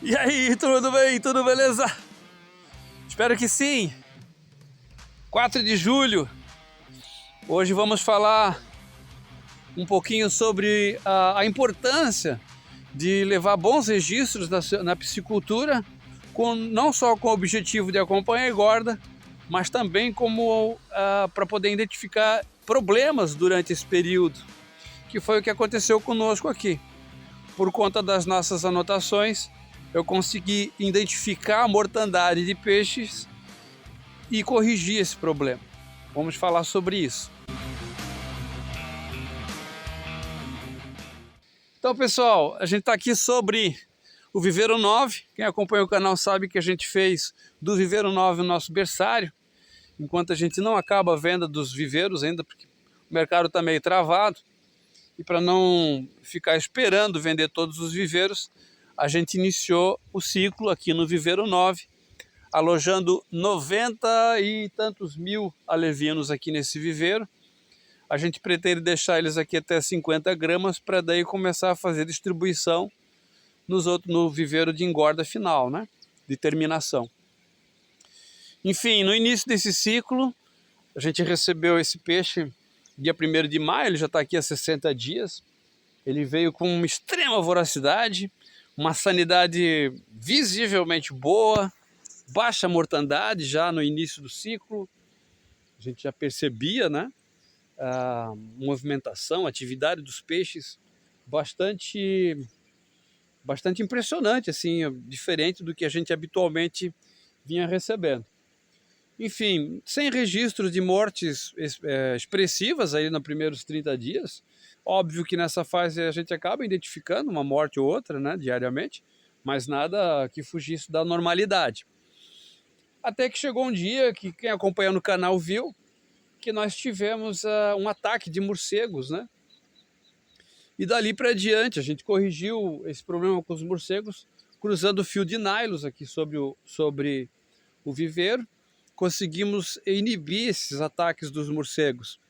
E aí, tudo bem? Tudo beleza? Espero que sim. 4 de julho. Hoje vamos falar um pouquinho sobre a importância de levar bons registros na piscicultura, não só com o objetivo de acompanhar a engorda, mas também como para poder identificar problemas durante esse período, que foi o que aconteceu conosco aqui. Por conta das nossas anotações, eu consegui identificar a mortandade de peixes e corrigir esse problema. Vamos falar sobre isso. Então, pessoal, a gente está aqui sobre o Viveiro 9. Quem acompanha o canal sabe que a gente fez do Viveiro 9 o nosso berçário, enquanto a gente não acaba a venda dos viveiros ainda, porque o mercado está meio travado. E para não ficar esperando vender todos os viveiros, a gente iniciou o ciclo aqui no Viveiro 9, alojando 90 e tantos mil alevinos aqui nesse viveiro. A gente pretende deixar eles aqui até 50 gramas para daí começar a fazer distribuição no viveiro de engorda final, né? De terminação. Enfim, no início desse ciclo, a gente recebeu esse peixe dia 1º de maio, ele já está aqui há 60 dias. Ele veio com uma extrema voracidade, uma sanidade visivelmente boa, baixa mortandade já no início do ciclo. A gente já percebia, né? A movimentação, a atividade dos peixes bastante impressionante, assim, diferente do que a gente habitualmente vinha recebendo. Enfim, sem registros de mortes expressivas aí nos primeiros 30 dias. Óbvio que nessa fase a gente acaba identificando uma morte ou outra, né, diariamente, mas nada que fugisse da normalidade. Até que chegou um dia que quem acompanha no canal viu que nós tivemos um ataque de morcegos, né? E dali para diante a gente corrigiu esse problema com os morcegos, cruzando o fio de nylon aqui sobre o viveiro. Conseguimos inibir esses ataques dos morcegos.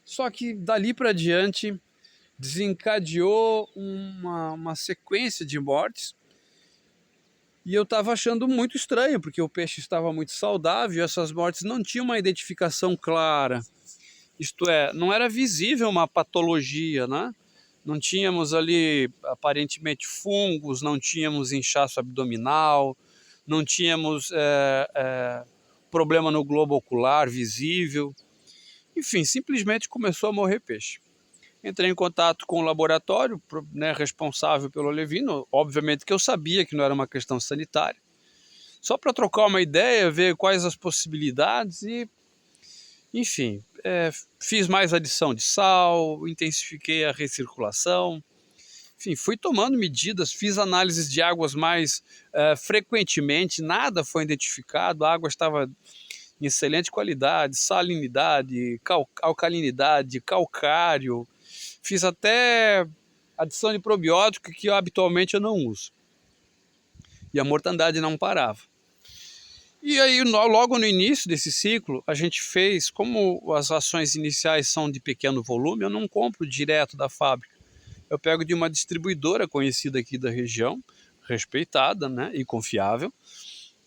Só que dali para diante desencadeou uma sequência de mortes. E eu estava achando muito estranho, porque o peixe estava muito saudável e essas mortes não tinham uma identificação clara. Isto é, não era visível uma patologia, né? Não tínhamos ali, aparentemente, fungos, não tínhamos inchaço abdominal, não tínhamos problema no globo ocular visível. Enfim, simplesmente começou a morrer peixe. Entrei em contato com o laboratório, né, responsável pelo alevino. Obviamente que eu sabia que não era uma questão sanitária. Só para trocar uma ideia, ver quais as possibilidades e, enfim, fiz mais adição de sal, intensifiquei a recirculação. Enfim, fui tomando medidas, fiz análises de águas mais frequentemente, nada foi identificado, a água estava em excelente qualidade, salinidade, alcalinidade, calcário. Fiz até adição de probiótico que habitualmente eu não uso. E a mortandade não parava. E aí, logo no início desse ciclo, a gente fez, como as rações iniciais são de pequeno volume, eu não compro direto da fábrica. Eu pego de uma distribuidora conhecida aqui da região, respeitada, né, e confiável.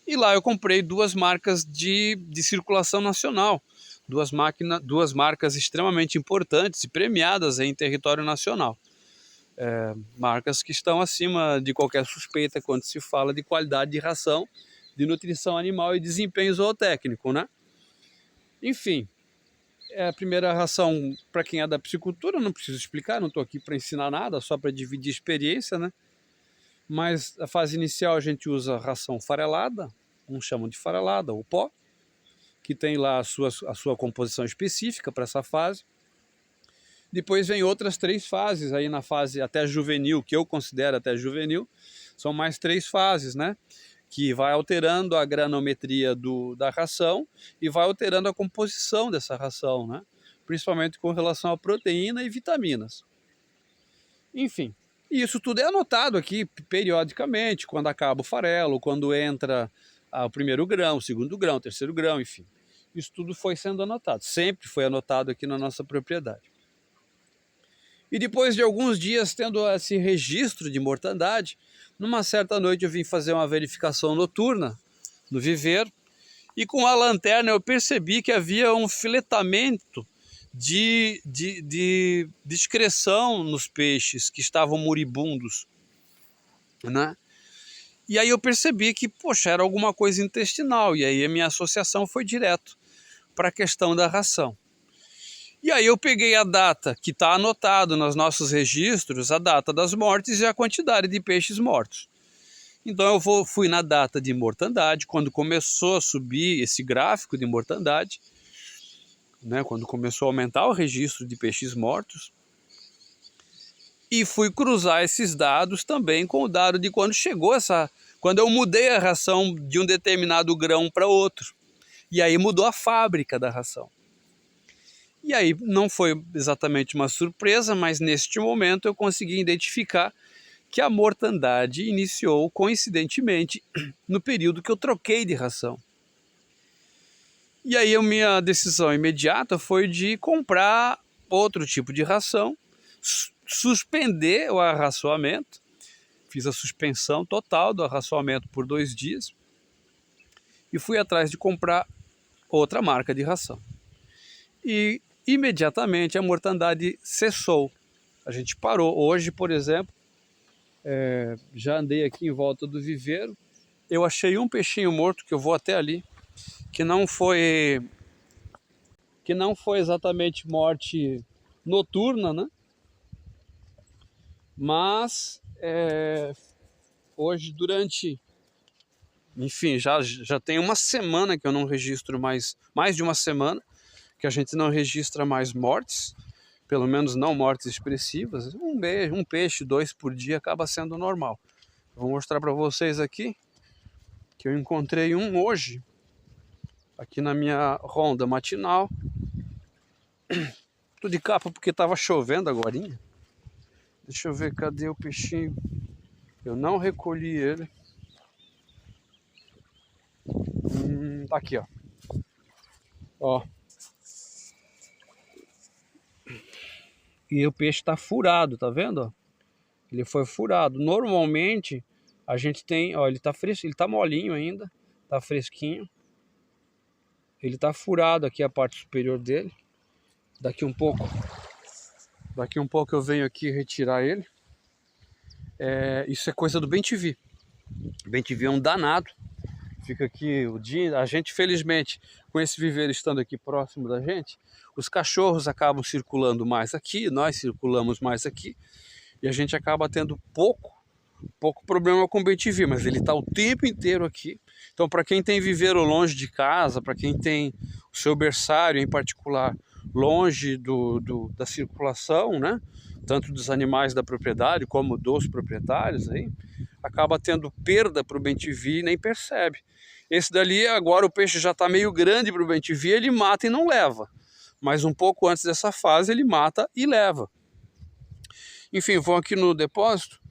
E lá eu comprei 2 marcas de circulação nacional. Duas marcas extremamente importantes e premiadas em território nacional. Marcas que estão acima de qualquer suspeita quando se fala de qualidade de ração, de nutrição animal e desempenho zootécnico, né? Enfim, é a primeira ração para quem é da piscicultura, não preciso explicar, não estou aqui para ensinar nada, só para dividir experiência, né? Mas a fase inicial a gente usa ração farelada, uns chamam de farelada ou pó, que tem lá a sua composição específica para essa fase. Depois vem outras 3 fases, aí na fase até juvenil, que eu considero até juvenil, são mais 3 fases, né? Que vai alterando a granometria da ração e vai alterando a composição dessa ração, né? Principalmente com relação a proteína e vitaminas. Enfim, isso tudo é anotado aqui periodicamente, quando acaba o farelo, quando entra o primeiro grão, o segundo grão, o terceiro grão, enfim. Isso tudo foi sendo anotado, sempre foi anotado aqui na nossa propriedade. E depois de alguns dias tendo esse registro de mortandade, numa certa noite eu vim fazer uma verificação noturna no viveiro, e com a lanterna eu percebi que havia um filetamento de excreção nos peixes que estavam moribundos, né? E aí eu percebi que, poxa, era alguma coisa intestinal, e aí a minha associação foi direto para a questão da ração. E aí eu peguei a data que está anotado nos nossos registros, a data das mortes e a quantidade de peixes mortos. Então eu fui na data de mortandade, quando começou a subir esse gráfico de mortandade, né, quando começou a aumentar o registro de peixes mortos, e fui cruzar esses dados também com o dado de quando chegou quando eu mudei a ração de um determinado grão para outro. E aí mudou a fábrica da ração. E aí não foi exatamente uma surpresa, mas neste momento eu consegui identificar que a mortandade iniciou coincidentemente no período que eu troquei de ração. E aí a minha decisão imediata foi de comprar outro tipo de ração, suspender o arraçoamento, fiz a suspensão total do arraçoamento por 2 dias e fui atrás de comprar outra marca de ração. E imediatamente a mortandade cessou. A gente parou. Hoje, por exemplo, já andei aqui em volta do viveiro, eu achei um peixinho morto, que eu vou até ali, que não foi exatamente morte noturna, né? Mas hoje, enfim, já tem uma semana que eu não registro mais de uma semana, que a gente não registra mais mortes, pelo menos não mortes expressivas. Um peixe, 2 por dia acaba sendo normal. Vou mostrar para vocês aqui, que eu encontrei um hoje, aqui na minha ronda matinal. Tô de capa porque estava chovendo agorinha. Deixa eu ver, cadê o peixinho? Eu não recolhi ele. Tá aqui, ó. Ó. E o peixe tá furado, tá vendo? Ele foi furado. Normalmente a gente tem, ó, ele tá fresco, ele tá molinho ainda, tá fresquinho. Ele tá furado aqui a parte superior dele. Daqui um pouco eu venho aqui retirar ele. Isso é coisa do bem-te-vi. Bem-te-vi é um danado. Fica aqui o dia. A gente, felizmente, com esse viveiro estando aqui próximo da gente, os cachorros acabam circulando mais aqui, nós circulamos mais aqui, e a gente acaba tendo pouco problema com o bem-te-vi, mas ele está o tempo inteiro aqui. Então, para quem tem viveiro longe de casa, para quem tem o seu berçário em particular longe da circulação, né, tanto dos animais da propriedade como dos proprietários, aí, acaba tendo perda para o bem-te-vi e nem percebe. Esse dali, agora o peixe já está meio grande para o bem-te-vi, ele mata e não leva. Mas um pouco antes dessa fase ele mata e leva. Enfim, vou aqui no depósito.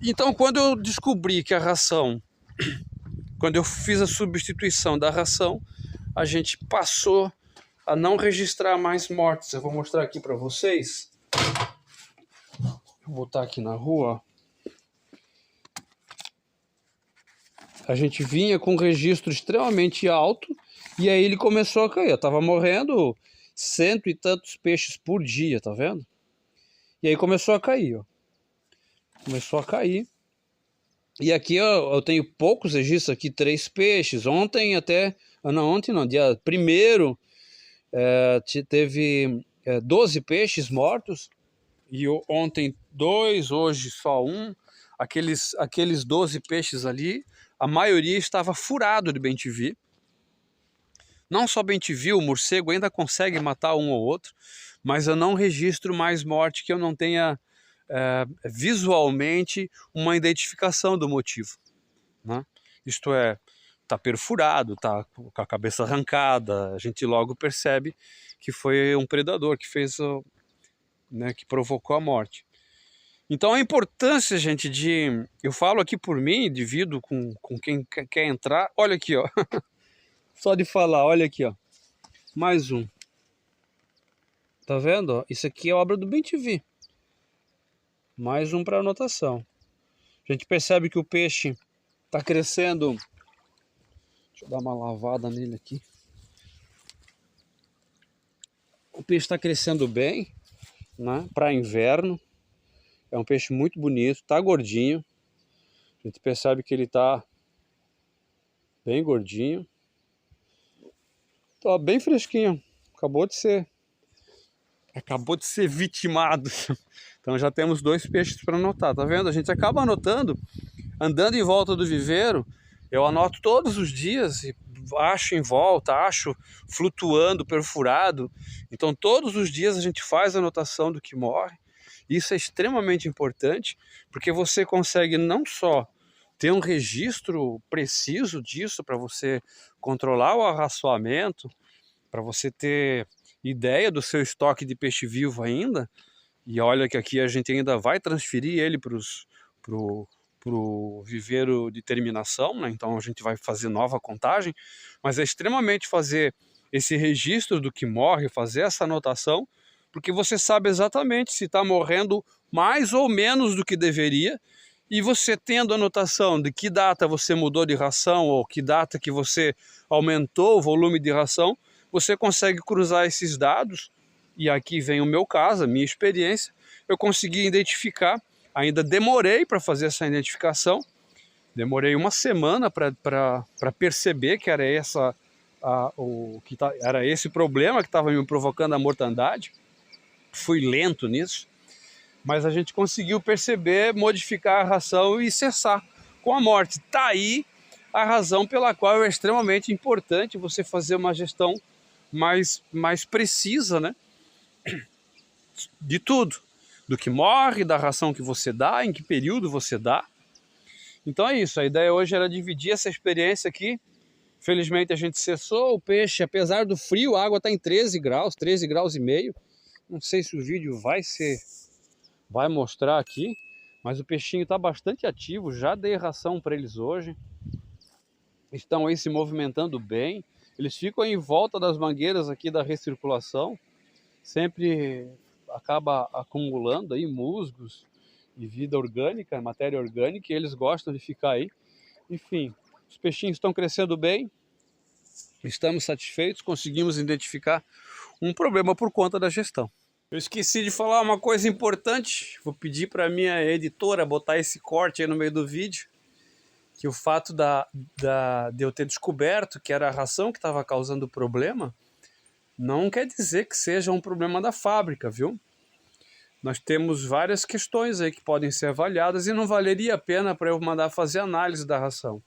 Então, quando eu descobri que a ração, quando eu fiz a substituição da ração, a gente passou a não registrar mais mortes. Eu vou mostrar aqui para vocês. Vou botar aqui na rua. A gente vinha com um registro extremamente alto e aí ele começou a cair. Eu tava morrendo 100 e tantos peixes por dia, tá vendo? E aí começou a cair, ó. Começou a cair. E aqui eu tenho poucos registros aqui, 3 peixes. Ontem até... ontem não, dia 1º teve 12 peixes mortos. E ontem 2, hoje só 1. Aqueles 12 peixes ali, a maioria estava furado de bem-te-vi. Não só bem-te-vi, o morcego ainda consegue matar um ou outro, mas eu não registro mais morte que eu não tenha visualmente uma identificação do motivo, né? Isto é, está perfurado, está com a cabeça arrancada, a gente logo percebe que foi um predador que fez, né, que provocou a morte. Então a importância, gente, eu falo aqui por mim, divido com quem quer entrar. Olha aqui, ó. Só de falar, olha aqui, ó. Mais um. Tá vendo? Ó? Isso aqui é obra do bem-te-vi. Mais um para anotação. A gente percebe que o peixe está crescendo. Deixa eu dar uma lavada nele aqui. O peixe está crescendo bem, né, para inverno. É um peixe muito bonito, está gordinho. A gente percebe que ele está bem gordinho. Tá bem fresquinho. Acabou de ser vitimado. Então já temos 2 peixes para anotar, tá vendo? A gente acaba anotando, andando em volta do viveiro. Eu anoto todos os dias e acho em volta, acho flutuando, perfurado. Então todos os dias a gente faz a anotação do que morre. Isso é extremamente importante, porque você consegue não só ter um registro preciso disso para você controlar o arraçoamento, para você ter ideia do seu estoque de peixe vivo ainda. E olha que aqui a gente ainda vai transferir ele pro viveiro de terminação, né? Então a gente vai fazer nova contagem, mas é extremamente fazer esse registro do que morre, fazer essa anotação, porque você sabe exatamente se está morrendo mais ou menos do que deveria, e você tendo anotação de que data você mudou de ração ou que data que você aumentou o volume de ração, você consegue cruzar esses dados. E aqui vem o meu caso, a minha experiência. Eu consegui identificar, ainda demorei para fazer essa identificação, demorei uma semana para perceber que era era esse problema que estava me provocando a mortandade. Fui lento nisso, mas a gente conseguiu perceber, modificar a ração e cessar com a morte. Está aí a razão pela qual é extremamente importante você fazer uma gestão mais precisa, né, de tudo, do que morre, da ração que você dá, em que período você dá. Então é isso, a ideia hoje era dividir essa experiência aqui. Felizmente a gente cessou o peixe, apesar do frio, a água está em 13 graus, 13 graus e meio. Não sei se o vídeo vai mostrar aqui, mas o peixinho está bastante ativo, já dei ração para eles hoje. Estão aí se movimentando bem. Eles ficam em volta das mangueiras aqui da recirculação, sempre acaba acumulando aí musgos e vida orgânica, matéria orgânica, e eles gostam de ficar aí. Enfim, os peixinhos estão crescendo bem, estamos satisfeitos, conseguimos identificar um problema por conta da gestão. Eu esqueci de falar uma coisa importante, vou pedir para minha editora botar esse corte aí no meio do vídeo, que o fato de eu ter descoberto que era a ração que estava causando o problema, não quer dizer que seja um problema da fábrica, viu? Nós temos várias questões aí que podem ser avaliadas e não valeria a pena para eu mandar fazer análise da ração.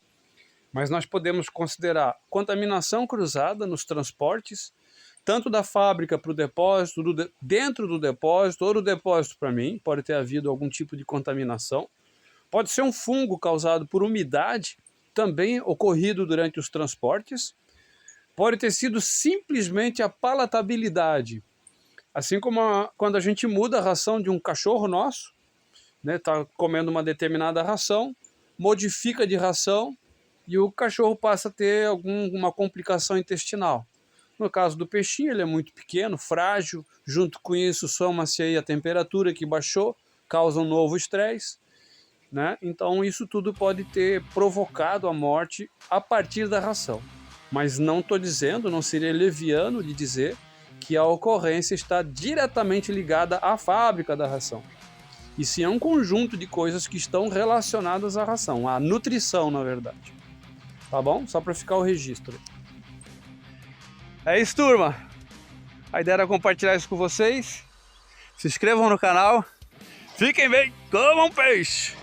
Mas nós podemos considerar contaminação cruzada nos transportes, tanto da fábrica para o depósito, dentro do depósito ou do depósito para mim, pode ter havido algum tipo de contaminação. Pode ser um fungo causado por umidade, também ocorrido durante os transportes. Pode ter sido simplesmente a palatabilidade. Assim como quando a gente muda a ração de um cachorro nosso, né, tá comendo uma determinada ração, modifica de ração e o cachorro passa a ter alguma complicação intestinal. No caso do peixinho, ele é muito pequeno, frágil, junto com isso soma-se aí a temperatura que baixou, causa um novo estresse, né? Então isso tudo pode ter provocado a morte a partir da ração. Mas não estou dizendo, não seria leviano de dizer que a ocorrência está diretamente ligada à fábrica da ração. E sim é um conjunto de coisas que estão relacionadas à ração, à nutrição, na verdade. Tá bom? Só para ficar o registro. É isso, turma. A ideia era compartilhar isso com vocês. Se inscrevam no canal. Fiquem bem, comam peixe!